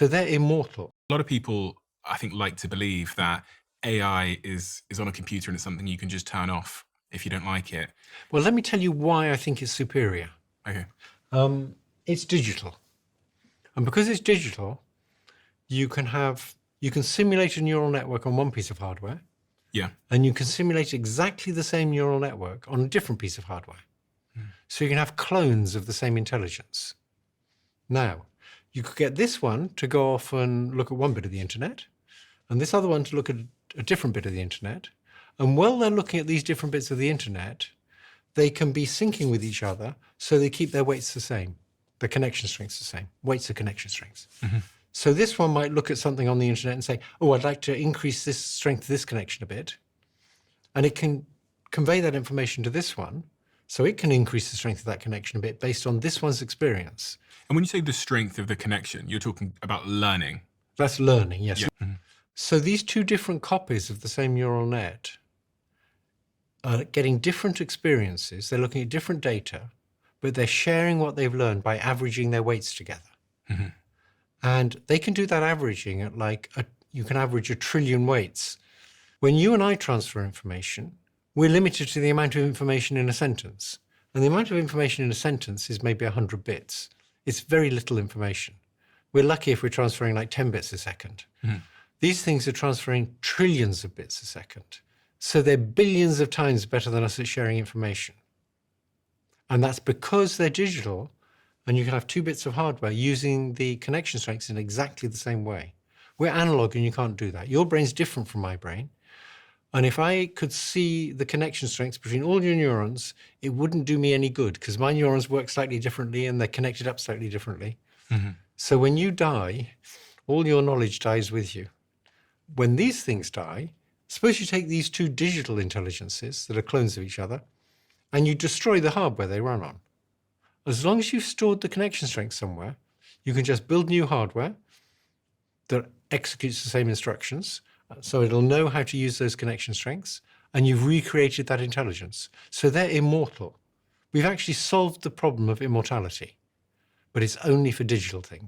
So they're immortal. A lot of people, I think, like to believe that AI is on a computer and it's something you can just turn off if you don't like it. Well, let me tell you why I think it's superior. Okay. It's digital. And because it's digital, you can simulate a neural network on one piece of hardware, Yeah. and you can simulate exactly the same neural network on a different piece of hardware. So you can have clones of the same intelligence. Now, you could get this one to go off and look at one bit of the internet, and this other one to look at a different bit of the internet. And while they're looking at these different bits of the internet, they can be syncing with each other, so they keep their weights the same, the connection strengths the same. Weights are connection strengths. So this one might look at something on the internet and say, oh, I'd like to increase this strength of this connection a bit. And it can convey that information to this one, so it can increase the strength of that connection a bit based on this one's experience. And when you say the strength of the connection, you're talking about learning. That's learning, yes. Yeah. So these two different copies of the same neural net are getting different experiences. They're looking at different data, but they're sharing what they've learned by averaging their weights together. And they can do that averaging at you can average 1 trillion weights. When you and I transfer information, we're limited to the amount of information in a sentence. And the amount of information in a sentence is maybe 100 bits. It's very little information. We're lucky if we're transferring like 10 bits a second. These things are transferring trillions of bits a second. So they're billions of times better than us at sharing information. And that's because they're digital, and you can have 2 bits of hardware using the connection strengths in exactly the same way. We're analog and you can't do that. Your brain's different from my brain. And if I could see the connection strengths between all your neurons, it wouldn't do me any good, because my neurons work slightly differently and they're connected up slightly differently. So when you die, all your knowledge dies with you. When these things die, suppose you take these 2 digital intelligences that are clones of each other, and you destroy the hardware they run on. As long as you've stored the connection strength somewhere, you can just build new hardware that executes the same instructions, so it'll know how to use those connection strengths, and you've recreated that intelligence. So they're immortal. We've actually solved the problem of immortality, but it's only for digital things.